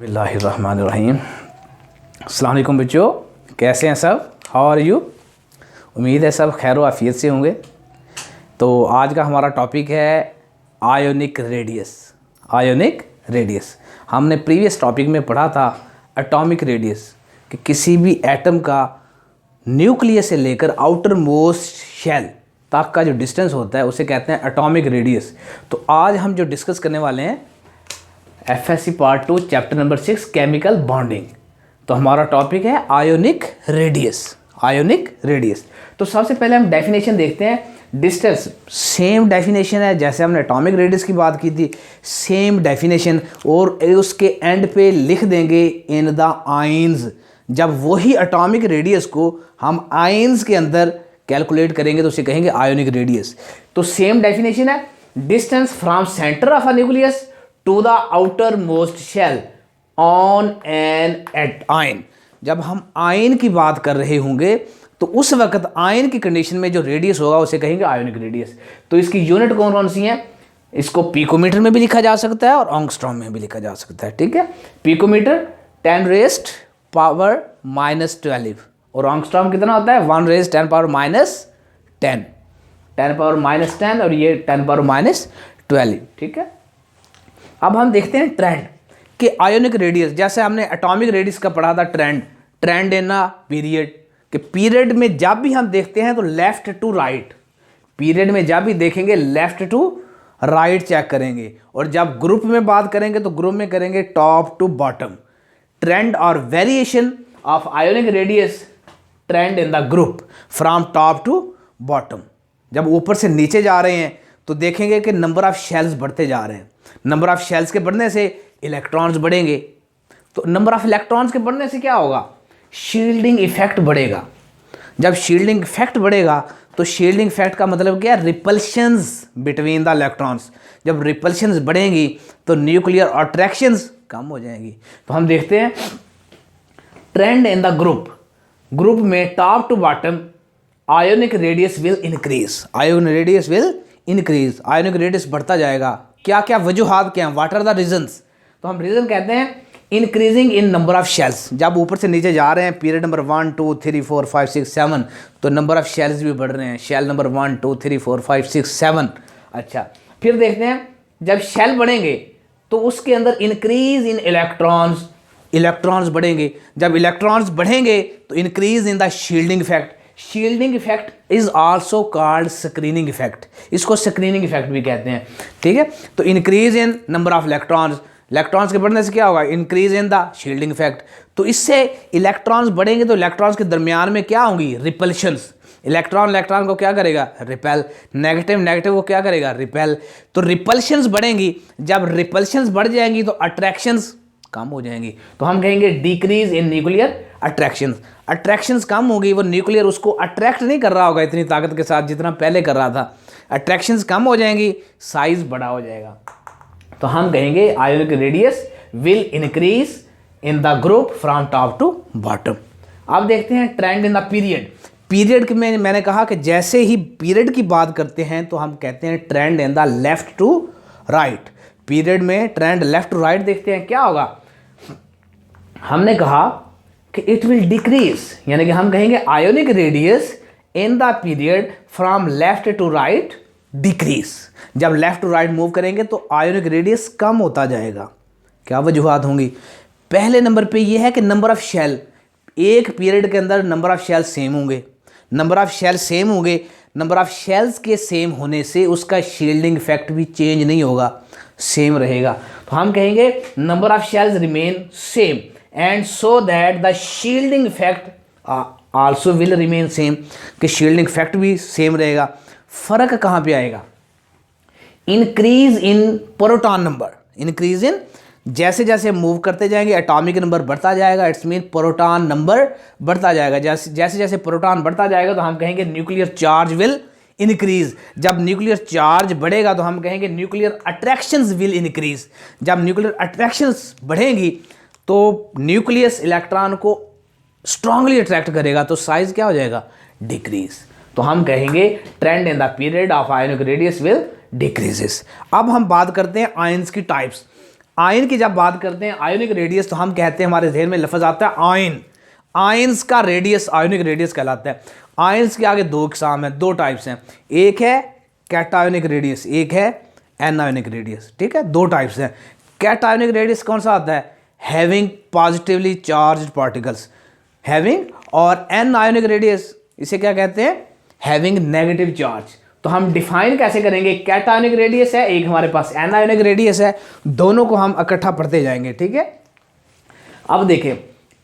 बिस्मिल्लाहिर्रहमानिर्रहीम। अस्सलाम वालेकुम बच्चों, कैसे हैं सब? How are you? उम्मीद है सब खैर आफियत से होंगे। तो आज का हमारा टॉपिक है आयोनिक रेडियस। आयोनिक रेडियस हमने प्रीवियस टॉपिक में पढ़ा था एटॉमिक रेडियस, कि किसी भी एटम का न्यूक्लियस से लेकर आउटर मोस्ट शेल तक का जो डिस्टेंस होता है उसे कहते हैं एटॉमिक रेडियस। तो आज हम जो डिस्कस करने वाले हैं FSC part 2 chapter number 6 chemical bonding. तो हमारा टॉपिक है आयोनिक रेडियस। आयोनिक रेडियस तो सबसे पहले हम डेफिनेशन देखते हैं। डिस्टेंस सेम डेफिनेशन है जैसे हमने एटॉमिक रेडियस की बात की थी, सेम डेफिनेशन, और उसके एंड पे लिख देंगे इन द आयंस। जब वही एटॉमिक रेडियस को हम आयंस के अंदर कैलकुलेट करेंगे तो उसे कहेंगे आयोनिक रेडियस। तो सेम डेफिनेशन है, distance from centre of a nucleus to the outer most shell on an at ion. जब हम आयन की बात कर रहे होंगे तो उस वक्त आयन की कंडीशन में जो रेडियस होगा उसे कहेंगे आयोनिक रेडियस। तो इसकी यूनिट कौन कौन सी हैं? इसको पिकोमीटर में भी लिखा जा सकता है और एंगस्ट्रॉम में भी लिखा जा सकता है। ठीक है, पिकोमीटर 10 रेज़्ड पावर -12 और एंगस्ट्रॉम कितना होता है 1 रेज़्ड 10 पावर -10, 10 पावर -10 और ये 10 पावर -12। ठीक है, अब हम देखते हैं ट्रेंड कि आयोनिक रेडियस, जैसे हमने एटॉमिक रेडियस का पढ़ा था ट्रेंड इन अ पीरियड, कि पीरियड में जब भी हम देखते हैं तो लेफ्ट टू राइट, पीरियड में जब भी देखेंगे लेफ्ट टू राइट चेक करेंगे, और जब ग्रुप में बात करेंगे तो ग्रुप में करेंगे टॉप टू बॉटम। ट्रेंड और variation of ionic radius trend in the group from top to bottom. जब ऊपर से नीचे जा रहे हैं तो देखेंगे कि नंबर ऑफ शेल्स बढ़ते जा रहे हैं। नंबर ऑफ शेल्स के बढ़ने से इलेक्ट्रॉन्स बढ़ेंगे, तो नंबर ऑफ इलेक्ट्रॉन्स के बढ़ने से क्या होगा? शील्डिंग इफेक्ट बढ़ेगा। जब शील्डिंग इफेक्ट बढ़ेगा तो शील्डिंग इफेक्ट का मतलब क्या है? Repulsions between the electrons. जब रिपल्शंस बढ़ेंगी तो न्यूक्लियर अट्रैक्शंस कम हो जाएंगी। तो हम देखते हैं ट्रेंड इन द ग्रुप में top to bottom ionic radius will increase. Ionic radius will increase, ionic radius बढ़ता जाएगा। क्या क्या वजूहात क्या हैं? What are the reasons? तो हम रीजन कहते हैं increasing in number of shells. जब ऊपर से नीचे जा रहे हैं पीरियड नंबर 1 2 3 4 5 6 7 तो नंबर ऑफ शेल्स भी बढ़ रहे हैं। Shell number 1 2 3 4 5 6 7। अच्छा, फिर देखते हैं जब शेल बढ़ेंगे तो उसके अंदर इंक्रीज इन इलेक्ट्रॉन्स, इलेक्ट्रॉन्स बढ़ेंगे। जब इलेक्ट्रॉन्स बढ़ेंगे तो increase in the shielding effect. Shielding effect is also called screening effect, इसको स्क्रीनिंग इफेक्ट भी कहते हैं। ठीक है, तो increase in number of electrons, electrons के बढ़ने से क्या होगा? Increase in the shielding effect. तो इससे इलेक्ट्रॉन्स बढ़ेंगे तो इलेक्ट्रॉन्स के दरमियान में क्या होंगी? रिपल्शंस। इलेक्ट्रॉन को क्या करेगा? रिपेल। नेगेटिव को क्या करेगा? रिपेल। तो रिपल्शंस बढ़ेंगी। जब रिपल्शंस बढ़ जाएंगी तो अट्रैक्शंस कम हो जाएंगी। तो हम कहेंगे decrease in nuclear attractions. Attractions कम होगी, वो न्यूक्लियर उसको अट्रैक्ट नहीं कर रहा होगा इतनी ताकत के साथ जितना पहले कर रहा था। अट्रैक्शंस कम हो जाएंगी, साइज बड़ा हो जाएगा। तो हम कहेंगे ionic radius will increase in the group from top to bottom. अब देखते हैं trend in the period. Period में मैंने कहा कि जैसे ही पीरियड की बात करते हैं तो हम कहते हैं trend in the left to right. Period में ट्रेंड लेफ्ट टू राइट देखते हैं, क्या होगा? हमने कहा कि इट विल डिक्रीज, यानी कि हम कहेंगे ionic radius in the period from left to right decrease. जब लेफ्ट टू राइट मूव करेंगे तो आयोनिक रेडियस कम होता जाएगा। क्या वजूहात होंगी? पहले नंबर पे ये है कि नंबर ऑफ शेल, एक पीरियड के अंदर नंबर ऑफ शेल सेम होंगे। नंबर ऑफ शेल सेम होंगे, नंबर ऑफ शेल्स के सेम होने से उसका शील्डिंग इफेक्ट भी चेंज नहीं होगा, सेम रहेगा। तो हम कहेंगे number of shells remain same and so that the shielding effect also will remain same, कि शील्डिंग इफेक्ट भी सेम रहेगा। फर्क कहाँ पे आएगा? Increase in proton number. Increase in, जैसे जैसे मूव करते जाएंगे एटॉमिक नंबर बढ़ता जाएगा, इट्स मीन प्रोटॉन नंबर बढ़ता जाएगा। जैसे जैसे प्रोटॉन बढ़ता जाएगा तो हम कहेंगे न्यूक्लियर चार्ज विल इंक्रीज। जब न्यूक्लियर चार्ज बढ़ेगा तो हम कहेंगे न्यूक्लियर अट्रैक्शंस विल इंक्रीज। जब न्यूक्लियर अट्रैक्शंस बढ़ेंगी तो न्यूक्लियस इलेक्ट्रॉन को स्ट्रांगली अट्रैक्ट करेगा, तो साइज क्या हो जाएगा? डिक्रीज। तो हम कहेंगे trend in the period of ionic radius will decreases. अब हम बात करते हैं आयंस की टाइप्स। आयन की जब बात करते हैं आयोनिक रेडियस, तो हम कहते हैं, हमारे जहन में लफ्ज़ आता है आयन। आयंस का रेडियस आयोनिक रेडियस कहलाता है। आयंस के आगे दो इकसाम हैं, दो टाइप्स हैं, एक है कैटायोनिक रेडियस, एक है एनायोनिक रेडियस। ठीक है, दो टाइप्स हैं। कैटायोनिक रेडियस कौन सा आता है? Having positively charged particles, having. और एनायोनिक रेडियस इसे क्या कहते हैं? Having negative charge. तो हम डिफाइन कैसे करेंगे? कैटायोनिक रेडियस है, एक हमारे पास एनायोनिक रेडियस है, दोनों को हम इकट्ठा पढ़ते जाएंगे। ठीक है, अब देखें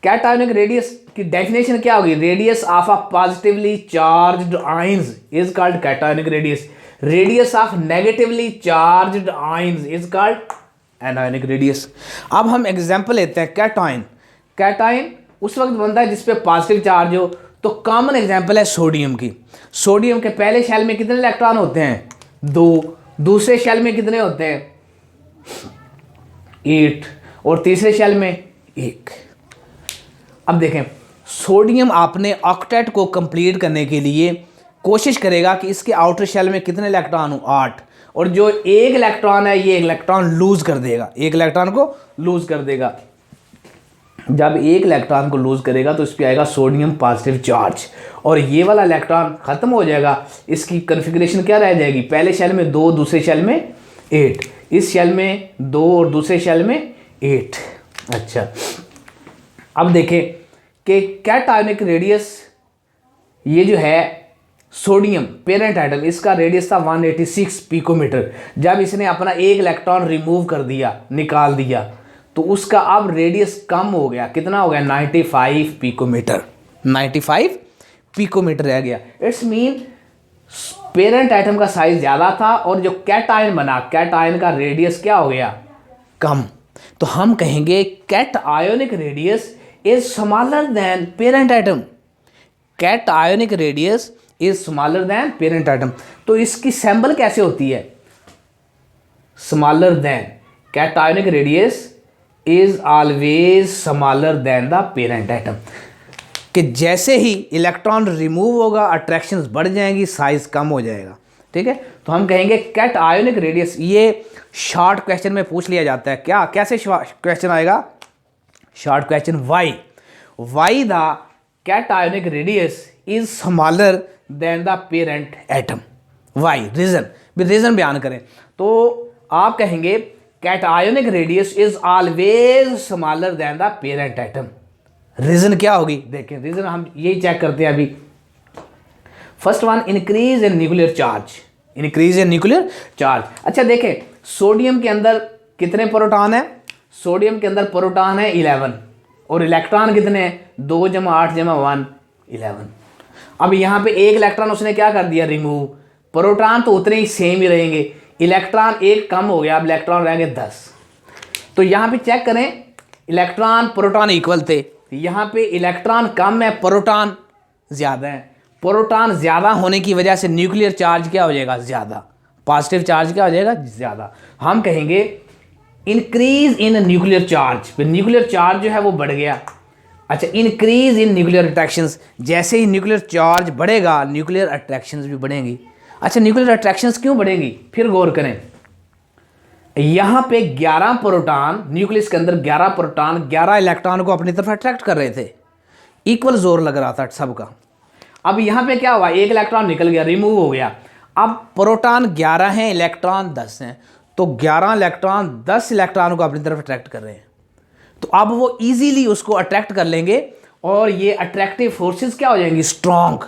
कैटायोनिक रेडियस की डेफिनेशन क्या होगी? Radius of a positively charged ions is called cationic radius. Radius of negatively charged ions is called anionic radius. अब हम एग्जांपल लेते हैं कैटायन। कैटायन उस वक्त बनता है जिस पे पॉजिटिव चार्ज हो। तो कॉमन एग्जांपल है सोडियम की। सोडियम के पहले शेल में कितने इलेक्ट्रॉन होते हैं? 2। दूसरे शेल में कितने होते हैं? 8। और तीसरे शेल में 1। अब देखें, सोडियम आपने ऑक्टेट को कंप्लीट करने के लिए कोशिश करेगा कि इसके आउटर शेल में कितने इलेक्ट्रॉन हो? 8। और जो एक इलेक्ट्रॉन है ये इलेक्ट्रॉन लूज कर देगा, एक इलेक्ट्रॉन को लूज कर देगा। जब एक इलेक्ट्रॉन को लूज करेगा तो इस पर आएगा सोडियम पॉजिटिव चार्ज, और ये वाला इलेक्ट्रॉन खत्म हो जाएगा। इसकी कन्फिग्रेशन क्या रह जाएगी? पहले शेल में 2, दूसरे शेल में 8, इस शेल में 2 और दूसरे शेल में 8। अच्छा, अब देखें कि कैटायोनिक रेडियस, ये जो है सोडियम पेरेंट एटम, इसका रेडियस था 186 पिकोमीटर। जब इसने अपना एक इलेक्ट्रॉन रिमूव कर दिया, निकाल दिया, तो उसका अब रेडियस कम हो गया। कितना हो गया? 95 पिकोमीटर। 95 पिकोमीटर रह गया। इट्स मीन पेरेंट एटम का साइज ज़्यादा था और जो कैटायन बना, कैटायन का रेडियस क्या हो गया? कम। तो हम कहेंगे cationic radius is smaller then parent atom. Cationic radius is smaller then parent atom. तो इसकी सिंबल कैसे होती है? Smaller than. Cationic radius is always smaller than the parent atom. कि जैसे ही इलेक्ट्रॉन रिमूव होगा अट्रैक्शंस बढ़ जाएंगी, साइज कम हो जाएगा। ठीक है, तो हम कहेंगे कैटायोनिक रेडियस। ये शॉर्ट क्वेश्चन में पूछ लिया जाता है। क्या, कैसे क्वेश्चन आएगा? Short question, why the cationic radius is smaller than the parent atom. Why, reason, reason बयान करें। तो आप कहेंगे cationic radius is always smaller than the parent atom. Reason क्या होगी? देखें, रीजन हम यही चेक करते हैं अभी। First one, increase in nuclear charge. Increase in nuclear charge. अच्छा देखें, सोडियम के अंदर कितने प्रोटॉन है? सोडियम के अंदर प्रोटॉन है 11 और इलेक्ट्रॉन कितने हैं? 2 + 8 + 1 11। अब यहाँ पे एक इलेक्ट्रॉन उसने क्या कर दिया? रिमूव। प्रोटॉन तो उतने ही सेम ही रहेंगे, इलेक्ट्रॉन एक कम हो गया, अब इलेक्ट्रॉन रहेंगे 10। तो यहाँ पे चेक करें, इलेक्ट्रॉन प्रोटॉन इक्वल थे, यहाँ पे इलेक्ट्रॉन कम है, प्रोटॉन ज़्यादा है। प्रोटॉन ज़्यादा होने की वजह से न्यूक्लियर चार्ज क्या हो जाएगा? ज़्यादा। पॉजिटिव चार्ज क्या हो जाएगा? ज़्यादा। हम कहेंगे इंक्रीज इन न्यूक्लियर चार्ज। फिर न्यूक्लियर चार्ज जो है वो बढ़ गया। अच्छा, इंक्रीज इन न्यूक्लियर अट्रैक्शंस। जैसे ही न्यूक्लियर चार्ज बढ़ेगा न्यूक्लियर अट्रैक्शंस भी बढ़ेंगी। अच्छा, न्यूक्लियर अट्रैक्शंस क्यों बढ़ेंगी? फिर गौर करें, यहाँ पे 11 प्रोटॉन, न्यूक्लियस के अंदर 11 प्रोटॉन 11 इलेक्ट्रॉन को अपनी तरफ अट्रैक्ट कर रहे थे, इक्वल जोर लग रहा था सबका। अब यहाँ पे क्या हुआ? एक इलेक्ट्रॉन निकल गया, रिमूव हो गया। अब प्रोटॉन 11 हैं, इलेक्ट्रॉन 10 हैं, तो 11 इलेक्ट्रॉन 10 इलेक्ट्रॉन को अपनी तरफ अट्रैक्ट कर रहे हैं। तो अब वो इजीली उसको अट्रैक्ट कर लेंगे और ये अट्रैक्टिव फोर्सेस क्या हो जाएंगी? स्ट्रॉन्ग।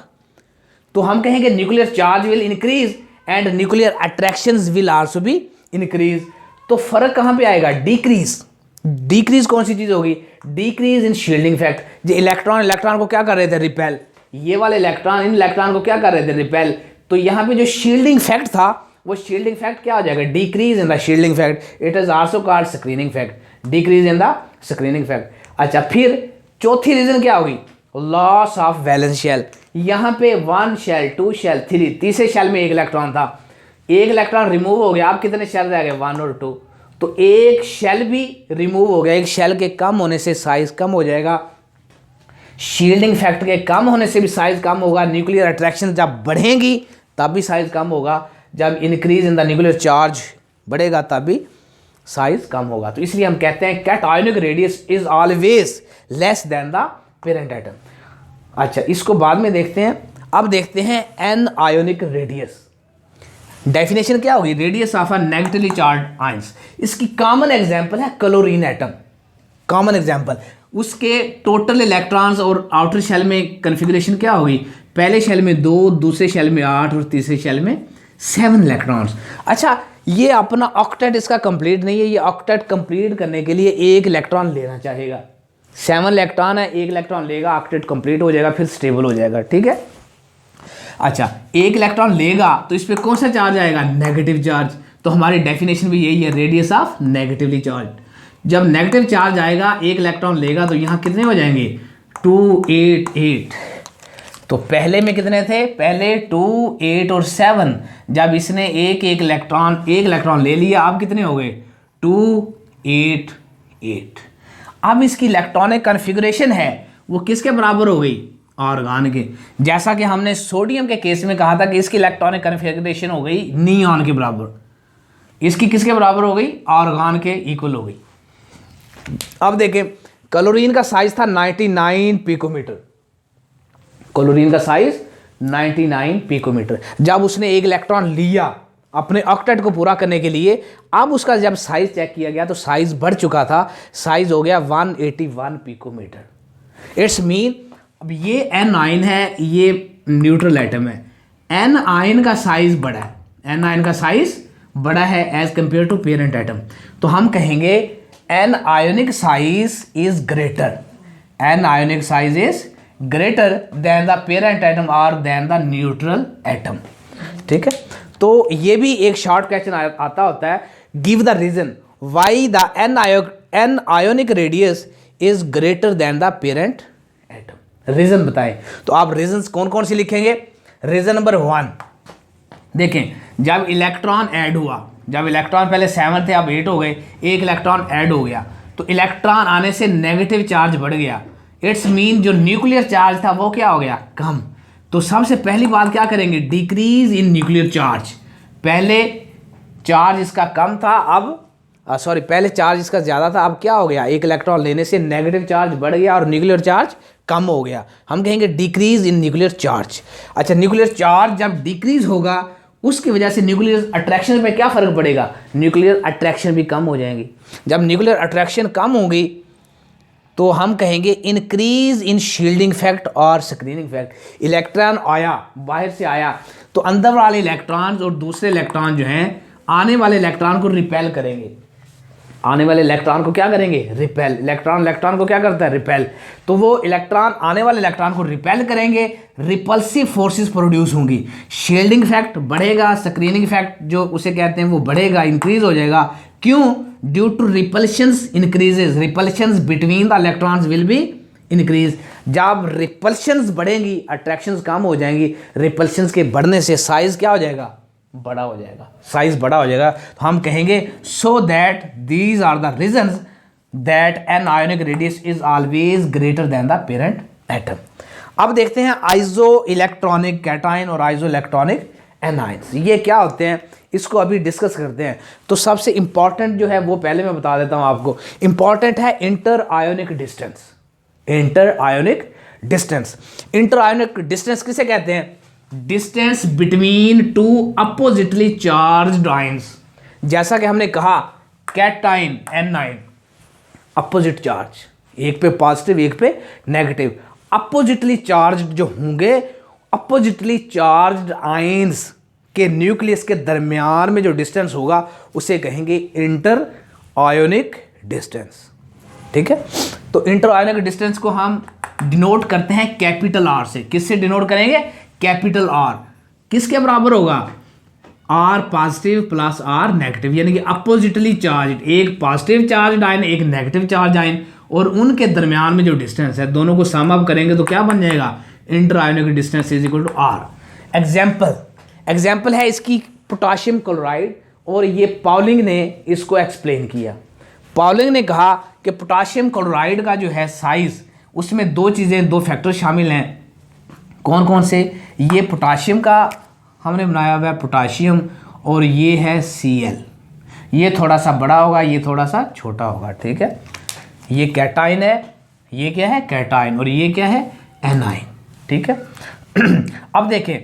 तो हम कहेंगे nuclear charge will increase and nuclear attractions will also be increase. तो फर्क कहाँ पे आएगा? डिक्रीज। डिक्रीज कौन सी चीज होगी? Decrease in shielding fact. जो इलेक्ट्रॉन को क्या कर रहे थे? रिपेल। ये वाले इलेक्ट्रॉन इन इलेक्ट्रॉन को क्या कर रहे थे? रिपेल। तो यहाँ पे जो शील्डिंग फैक्ट था वो शील्डिंग फैक्ट क्या हो जाएगा? Decrease in the shielding fact. It is also called screening fact. Decrease in the screening fact. अच्छा, फिर चौथी रीजन क्या होगी? Loss of valence shell. यहाँ पे 1 शेल, 2 शेल, 3, तीसरे शेल में एक इलेक्ट्रॉन था, एक इलेक्ट्रॉन रिमूव हो गया। अब कितने शेल रह गए? 1 और 2। तो एक शेल भी रिमूव हो गया। एक शेल के कम होने से साइज कम हो जाएगा, शील्डिंग फैक्टर के कम होने से भी साइज कम होगा। न्यूक्लियर अट्रैक्शन जब बढ़ेंगी तब भी साइज कम होगा। जब increase in the nuclear charge बढ़ेगा तब भी साइज कम होगा। तो इसलिए हम कहते हैं cationic radius is always less than the parent atom. अच्छा, इसको बाद में देखते हैं। अब देखते हैं एन आयोनिक रेडियस। डेफिनेशन क्या होगी? Radius of a negatively charge ions. इसकी कॉमन एग्जांपल है क्लोरीन एटम। कॉमन एग्जांपल, उसके टोटल इलेक्ट्रॉन्स और आउटर शेल में कन्फिग्रेशन क्या होगी? पहले शेल में 2, दूसरे शेल में 8 और तीसरे शेल में 7 इलेक्ट्रॉन्स। अच्छा, ये अपना ऑक्टेट इसका कंप्लीट नहीं है। ये ऑक्टेट कंप्लीट करने के लिए 1 इलेक्ट्रॉन लेना चाहेगा। 7 इलेक्ट्रॉन है, 1 इलेक्ट्रॉन लेगा, ऑक्टेट कंप्लीट हो जाएगा, फिर स्टेबल हो जाएगा। ठीक है। अच्छा, 1 इलेक्ट्रॉन लेगा तो इस पर कौन सा चार्ज आएगा? Negative charge. तो हमारी डेफिनेशन भी यही है, रेडियस ऑफ नेगेटिवली चार्ज। जब नेगेटिव चार्ज आएगा, 1 इलेक्ट्रॉन लेगा, तो यहाँ कितने हो जाएंगे? 2, 8, 8। तो पहले में कितने थे? पहले 2, 8 और 7। जब इसने एक इलेक्ट्रॉन ले लिया, अब कितने हो गए? 2, 8, 8। अब इसकी इलेक्ट्रॉनिक कॉन्फ़िगरेशन है वो किसके बराबर हो गई? आर्गन के। जैसा कि हमने सोडियम के केस में कहा था कि इसकी इलेक्ट्रॉनिक कॉन्फ़िगरेशन हो गई नियॉन के बराबर। इसकी किसके बराबर हो गई? आर्गन के इक्वल हो गई। अब देखें, क्लोरीन का साइज था 99 पिकोमीटर। क्लोरीन का साइज 99 पिकोमीटर। जब उसने 1 इलेक्ट्रॉन लिया अपने ऑक्टेट को पूरा करने के लिए, अब उसका जब साइज चेक किया गया तो साइज बढ़ चुका था। साइज हो गया 181 पिकोमीटर। इट्स मीन अब ये एन आयन है, ये न्यूट्रल एटम है। एन आयन का साइज बड़ा है, एन आयन का साइज बड़ा है as compare to parent atom. तो हम कहेंगे anionic size is greater. Anionic size is greater than the parent atom और देन द न्यूट्रल एटम। ठीक है। तो ये भी एक शॉर्ट क्वेश्चन आता होता है, give the reason why the anionic radius is greater than the parent atom. Reason बताएं। तो आप रीजंस कौन कौन से लिखेंगे? रीजन नंबर 1 देखें, जब इलेक्ट्रॉन ऐड हुआ, जब इलेक्ट्रॉन पहले 7 थे अब 8 हो गए, 1 इलेक्ट्रॉन ऐड हो गया, तो इलेक्ट्रॉन आने से नेगेटिव चार्ज बढ़ गया। इट्स मीन जो न्यूक्लियर चार्ज था वो क्या हो गया? कम। तो सबसे पहली बात क्या करेंगे? Decrease in nuclear charge. पहले चार्ज इसका कम था, अब पहले चार्ज इसका ज़्यादा था, अब क्या हो गया? 1 इलेक्ट्रॉन लेने से नेगेटिव चार्ज बढ़ गया और न्यूक्लियर चार्ज कम हो गया। हम कहेंगे डिक्रीज इन न्यूक्लियर चार्ज। अच्छा, न्यूक्लियर चार्ज जब डिक्रीज होगा उसकी वजह से न्यूक्लियर अट्रैक्शन पे क्या फ़र्क पड़ेगा? न्यूक्लियर अट्रैक्शन भी कम हो जाएंगी। जब न्यूक्लियर अट्रैक्शन कम होगी तो हम कहेंगे इंक्रीज इन शील्डिंग इफेक्ट और स्क्रीनिंग इफेक्ट। इलेक्ट्रॉन आया, बाहर से आया, तो अंदर वाले इलेक्ट्रॉन्स और दूसरे इलेक्ट्रॉन जो हैं आने वाले इलेक्ट्रॉन को रिपेल करेंगे। आने वाले इलेक्ट्रॉन को क्या करेंगे? रिपेल। इलेक्ट्रॉन को क्या करता है? रिपेल। तो वो इलेक्ट्रॉन आने वाले इलेक्ट्रॉन को रिपेल करेंगे, रिपल्सिव फोर्सेस प्रोड्यूस होंगी, शील्डिंग इफेक्ट बढ़ेगा, स्क्रीनिंग इफेक्ट जो उसे कहते हैं वो बढ़ेगा, इंक्रीज हो जाएगा। क्यों? Due to repulsions increases, repulsions between the electrons will be increase. जब रिपल्शंस बढ़ेंगी अट्रैक्शंस कम हो जाएंगी, रिपल्शंस के बढ़ने से साइज क्या हो जाएगा? बड़ा हो जाएगा, साइज बड़ा हो जाएगा। तो हम कहेंगे so that these are the reasons that anionic radius is always greater than the parent atom. अब देखते हैं आइसो इलेक्ट्रॉनिक कैटायन और आइसो इलेक्ट्रॉनिक एनायंस। ये क्या होते हैं इसको अभी डिस्कस करते हैं। तो सबसे इंपॉर्टेंट जो है वो पहले मैं बता देता हूं आपको। इंपॉर्टेंट है inter ionic distance. Inter ionic distance, inter ionic distance किसे कहते हैं? Distance between two oppositely charged ions. जैसा कि हमने कहा कैटायन एनायन, अपोजिट चार्ज, एक पे पॉजिटिव एक पे नेगेटिव। अपोजिटली चार्ज्ड जो होंगे, अपोजिटली चार्ज्ड आयंस के न्यूक्लियस के दरमियान में जो डिस्टेंस होगा उसे कहेंगे इंटर आयोनिक डिस्टेंस। ठीक है। तो इंटर आयोनिक डिस्टेंस को हम डिनोट करते हैं कैपिटल आर से। किससे डिनोट करेंगे? Capital R. किसके बराबर होगा? R positive plus R negative, यानी कि अपोजिटली चार्ज, एक पॉजिटिव चार्ज आयन एक नेगेटिव चार्ज आयन, और उनके दरमियान में जो डिस्टेंस है दोनों को सम अप करेंगे तो क्या बन जाएगा? Interionic distance is equal to R. Example है इसकी पोटाशियम क्लोराइड, और ये पाउलिंग ने इसको एक्सप्लेन किया। पाउलिंग ने कहा कि पोटाशियम क्लोराइड का जो है साइज, उसमें दो चीज़ें, दो फैक्टर शामिल हैं। कौन कौन से? ये पोटाशियम का हमने बनाया हुआ है पोटाशियम, और ये है Cl। ये थोड़ा सा बड़ा होगा, ये थोड़ा सा छोटा होगा, ठीक है। ये कैटाइन है, ये क्या है कैटाइन, और ये क्या है एनाइन, ठीक है। अब देखें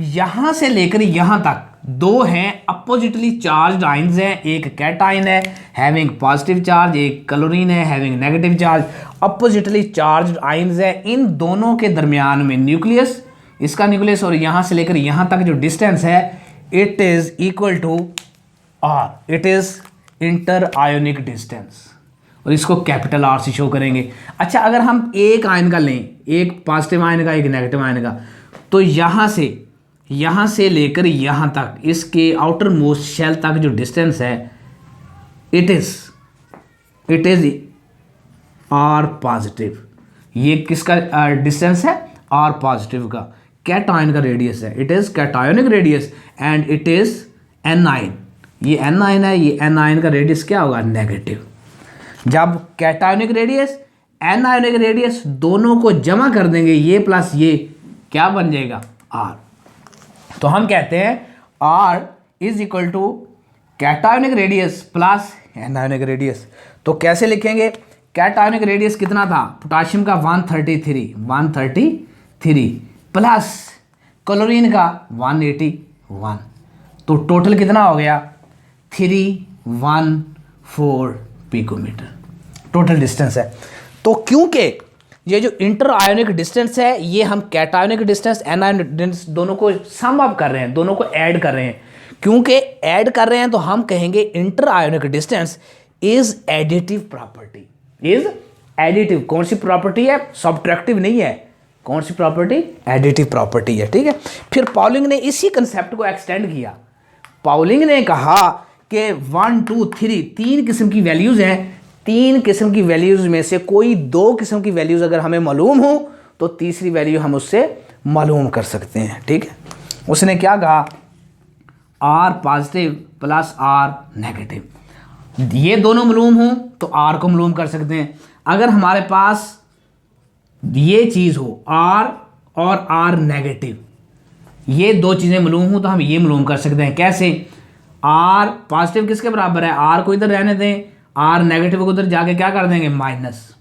यहां से लेकर यहां तक दो हैं अपोजिटली चार्ज आइंस हैं, एक कैटाइन है हैविंग पॉजिटिव चार्ज, एक क्लोरीन है having negative charge, oppositely charge ions है। इन दोनों के दरमियान में न्यूक्लियस, इसका न्यूक्लियस और यहां से लेकर यहां तक जो डिस्टेंस है it is equal to R, it is interionic distance, और इसको कैपिटल आर से शो करेंगे। अच्छा अगर हम एक आयन का लें, एक पॉजिटिव आयन का एक नेगेटिव आयन का, तो यहां से लेकर यहां तक इसके आउटर मोस्ट शेल तक जो डिस्टेंस है इट इज आर पॉजिटिव। ये किसका डिस्टेंस है आर पॉजिटिव का, कैटायन का रेडियस है, it is cationic radius and it is A9. ये एनाइन है, ये एनाइन का रेडियस क्या होगा नेगेटिव। जब कैटायोनिक रेडियस एनायोनिक रेडियस दोनों को जमा कर देंगे, ये प्लस ये क्या बन जाएगा आर। तो हम कहते हैं R is equal to cationic radius plus anionic radius. तो कैसे लिखेंगे, कैटायोनिक रेडियस कितना था पोटाशियम का 133 प्लस क्लोरीन का 181, तो टोटल कितना हो गया 314 पिकोमीटर टोटल डिस्टेंस है। तो क्योंकि ये जो इंटर आयोनिक डिस्टेंस है ये हम कैटायोनिक डिस्टेंस एनायोनिक डिस्टेंस दोनों को सम अप कर रहे हैं, दोनों को ऐड कर रहे हैं। क्योंकि ऐड कर रहे हैं तो हम कहेंगे inter ionic distance is additive property, is additive. कौन सी प्रॉपर्टी है, सब्ट्रैक्टिव नहीं है, कौन सी प्रॉपर्टी एडिटिव प्रॉपर्टी है, ठीक है। फिर पॉलिंग ने इसी कंसेप्ट को एक्सटेंड किया। पॉलिंग ने कहा कि 1 2 3 तीन किस्म की वैल्यूज हैं, तीन किस्म की वैल्यूज में से कोई दो किस्म की वैल्यूज अगर हमें मालूम हो तो तीसरी वैल्यू हम उससे मालूम कर सकते हैं, ठीक है। उसने क्या कहा R positive plus R negative, ये दोनों मालूम हो तो आर को मालूम कर सकते हैं। अगर हमारे पास ये चीज़ हो आर और आर नेगेटिव, ये दो चीज़ें मालूम हो तो हम ये मालूम कर सकते हैं। कैसे, आर पॉजिटिव किसके बराबर है, आर को इधर रहने दें, आर नेगेटिव को उधर जाके क्या कर देंगे माइनस,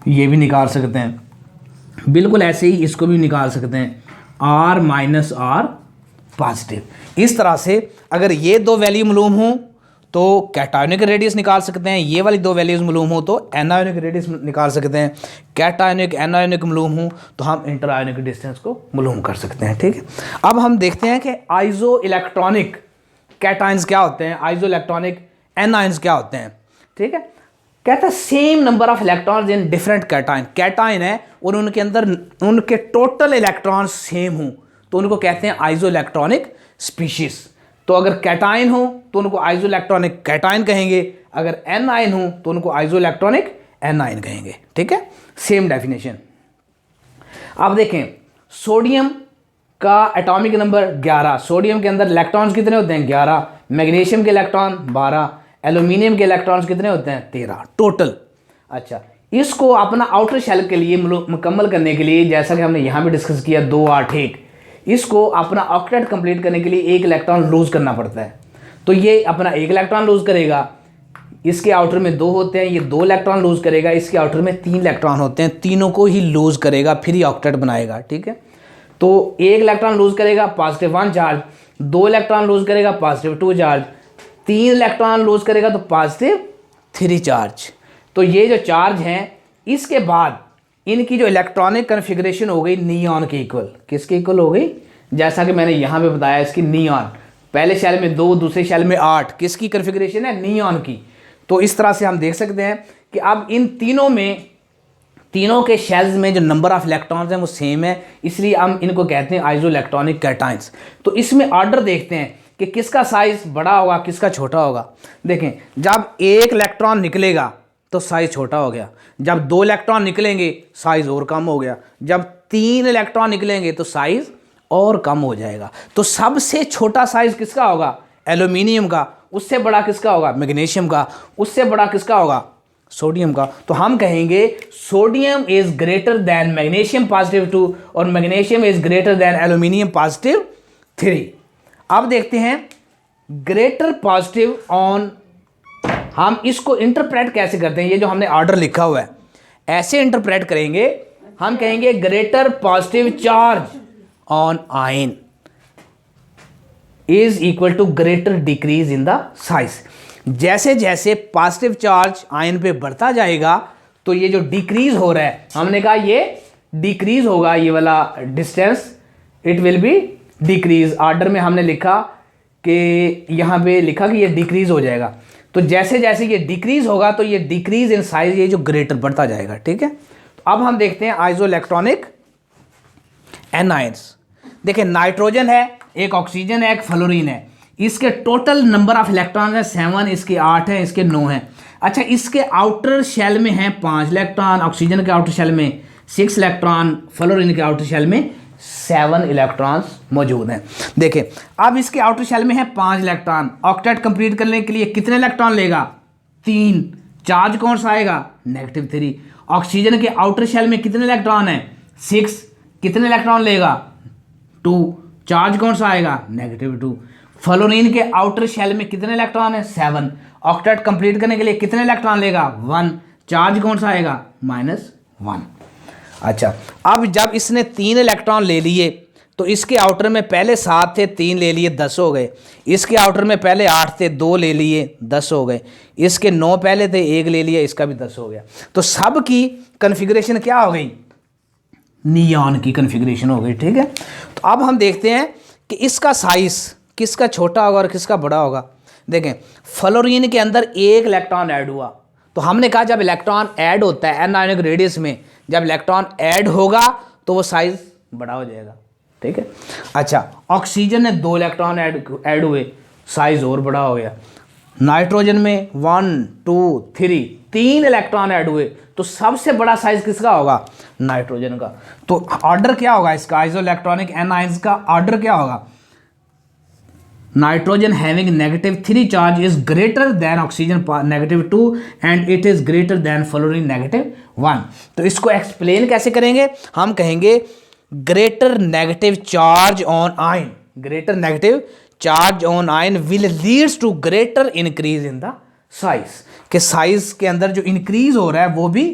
ये भी निकाल सकते हैं। बिल्कुल ऐसे ही इसको भी निकाल सकते हैं आर माइनस आर पॉजिटिव। इस तरह से अगर ये दो वैल्यू मालूम हो तो कैटायोनिक रेडियस निकाल सकते हैं, ये वाली दो वैल्यूज मालूम हो तो एनायोनिक रेडियस निकाल सकते हैं। कैटायोनिक एनायोनिक मालूम हो तो हम इंटर आयोनिक डिस्टेंस को मालूम कर सकते हैं, ठीक है। अब हम देखते हैं कि आइसो इलेक्ट्रॉनिक कैटायंस क्या होते हैं, आइसो इलेक्ट्रॉनिक एनायंस क्या होते हैं, ठीक है। कहता है same number of electrons in different cation, cation है और उनके अंदर उनके टोटल इलेक्ट्रॉन्स सेम हो तो उनको कहते हैं आइसो इलेक्ट्रॉनिक स्पीशीज। तो अगर कैटायन हो तो उनको आइसो इलेक्ट्रॉनिक कैटायन कहेंगे, अगर एनायन हो तो उनको आइसो इलेक्ट्रॉनिक एनायन कहेंगे, ठीक है। Same definition. अब देखें सोडियम का एटॉमिक नंबर 11, सोडियम के अंदर इलेक्ट्रॉन्स कितने होते हैं 11, मैग्नीशियम के इलेक्ट्रॉन 12, एल्यूमिनियम के इलेक्ट्रॉन्स कितने होते हैं 13 टोटल। अच्छा, इसको अपना आउटर शेल के लिए मुकम्मल करने के लिए, जैसा कि हमने यहाँ भी डिस्कस किया 2 8 1, इसको अपना ऑक्टेट कंप्लीट करने के लिए एक इलेक्ट्रॉन लूज करना पड़ता है। तो ये अपना एक इलेक्ट्रॉन लूज करेगा, इसके आउटर में 2 होते हैं, ये 2 इलेक्ट्रॉन लूज करेगा, इसके आउटर में 3 इलेक्ट्रॉन होते हैं, तीनों को ही लूज करेगा फिर ही ऑक्टेट बनाएगा, ठीक है। तो एक इलेक्ट्रॉन लूज करेगा पॉजिटिव 1 चार्ज, 2 इलेक्ट्रॉन लूज करेगा पॉजिटिव 2 चार्ज, 3 इलेक्ट्रॉन लूज करेगा तो पॉजिटिव 3 चार्ज। तो ये जो चार्ज हैं इसके बाद इनकी जो इलेक्ट्रॉनिक कन्फिग्रेशन हो गई नियॉन के इक्वल, किसके इक्वल हो गई, जैसा कि मैंने यहाँ पे बताया इसकी नियॉन, पहले शेल में 2 दूसरे शेल में 8, किसकी कन्फिग्रेशन है नियॉन की। तो इस तरह से हम देख सकते हैं कि अब इन तीनों के शेल्स में जो नंबर ऑफ इलेक्ट्रॉन्स हैं वो सेम है, इसलिए हम इनको कहते हैं आइसो इलेक्ट्रॉनिक कैटायंस। तो इसमें ऑर्डर देखते हैं कि किसका साइज बड़ा होगा किसका छोटा होगा। देखें जब एक इलेक्ट्रॉन निकलेगा तो साइज छोटा हो गया, जब 2 इलेक्ट्रॉन निकलेंगे साइज और कम हो गया, जब 3 इलेक्ट्रॉन निकलेंगे तो साइज और कम हो जाएगा। तो सबसे छोटा साइज किसका होगा एल्यूमिनियम का, उससे बड़ा किसका होगा मैग्नीशियम का, उससे बड़ा किसका होगा सोडियम का। तो हम कहेंगे sodium is greater then magnesium positive 2 और magnesium is greater then aluminium positive 3। अब देखते हैं ग्रेटर पॉजिटिव ऑन, हम इसको इंटरप्रेट कैसे करते हैं, ये जो हमने ऑर्डर लिखा हुआ है ऐसे इंटरप्रेट करेंगे, हम कहेंगे greater positive charge on ion is equal to greater decrease in the size. जैसे जैसे पॉजिटिव चार्ज आयन पे बढ़ता जाएगा तो ये जो डिक्रीज हो रहा है, हमने कहा ये डिक्रीज होगा, ये वाला distance it will be decrease. Order में हमने लिखा कि यहाँ पे लिखा कि ये डिक्रीज हो जाएगा, तो जैसे जैसे ये डिक्रीज होगा तो ये डिक्रीज इन साइज, ये जो ग्रेटर बढ़ता जाएगा। ठीक है, तो अब हम देखते हैं आइसोइलेक्ट्रॉनिक एनायंस। देखिए नाइट्रोजन है, एक ऑक्सीजन है, एक फ्लोरीन है, इसके टोटल नंबर ऑफ इलेक्ट्रॉन है 7, इसके 8 हैं, इसके 9 हैं। अच्छा, इसके आउटर शेल में हैं 5 इलेक्ट्रॉन, ऑक्सीजन के आउटर शेल में 6 इलेक्ट्रॉन, फ्लोरीन के आउटर शेल में 7 इलेक्ट्रॉन्स मौजूद हैं। देखें अब इसके आउटर शेल में है 5 इलेक्ट्रॉन, ऑक्टेट कंप्लीट करने के लिए कितने इलेक्ट्रॉन लेगा, 3। चार्ज कौन सा आएगा, -3। ऑक्सीजन के आउटर शेल में कितने इलेक्ट्रॉन है, 6, कितने इलेक्ट्रॉन लेगा, 2। चार्ज कौन सा आएगा, -2। फ्लोरीन के आउटर शेल में कितने इलेक्ट्रॉन है, 7। ऑक्टेट कंप्लीट करने के लिए कितने इलेक्ट्रॉन लेगा, 1। चार्ज कौन सा आएगा, -1। अच्छा, अब जब इसने 3 इलेक्ट्रॉन ले लिए तो इसके आउटर में पहले 7 थे, 3 ले लिए, 10 हो गए। इसके आउटर में पहले 8 थे, 2 ले लिए, 10 हो गए। इसके 9 पहले थे, 1 ले लिया, इसका भी 10 हो गया। तो सब की कन्फिग्रेशन क्या हो गई, नियॉन की कन्फिग्रेशन हो गई। ठीक है, तो अब हम देखते हैं कि इसका साइज किसका छोटा होगा और किसका बड़ा होगा। देखें फ्लोरीन के अंदर 1 इलेक्ट्रॉन ऐड हुआ, तो हमने कहा जब इलेक्ट्रॉन ऐड होता है एन आयोनिक रेडियस में, जब इलेक्ट्रॉन ऐड होगा तो वो साइज बड़ा हो जाएगा। ठीक है, अच्छा ऑक्सीजन में 2 इलेक्ट्रॉन ऐड हुए, साइज और बड़ा हो गया। नाइट्रोजन में 1 2 3 इलेक्ट्रॉन ऐड हुए, तो सबसे बड़ा साइज किसका होगा, नाइट्रोजन का। तो ऑर्डर क्या होगा इसका, आइसोइलेक्ट्रॉनिक एनायंस का ऑर्डर क्या होगा, nitrogen having -3 charge is greater than oxygen -2 and it is greater than fluorine -1। तो इसको एक्सप्लेन कैसे करेंगे, हम कहेंगे greater negative charge on ion, greater negative charge on ion will leads to greater increase in the size, के size के अंदर जो इंक्रीज हो रहा है वो भी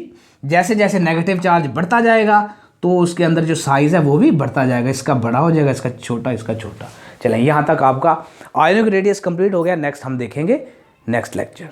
जैसे जैसे नेगेटिव चार्ज बढ़ता जाएगा तो उसके अंदर जो साइज है वो भी बढ़ता जाएगा, इसका बड़ा हो जाएगा, इसका छोटा, इसका छोटा। चलें यहाँ तक आपका आयोनिक रेडियस कंप्लीट हो गया। नेक्स्ट हम देखेंगे नेक्स्ट लेक्चर।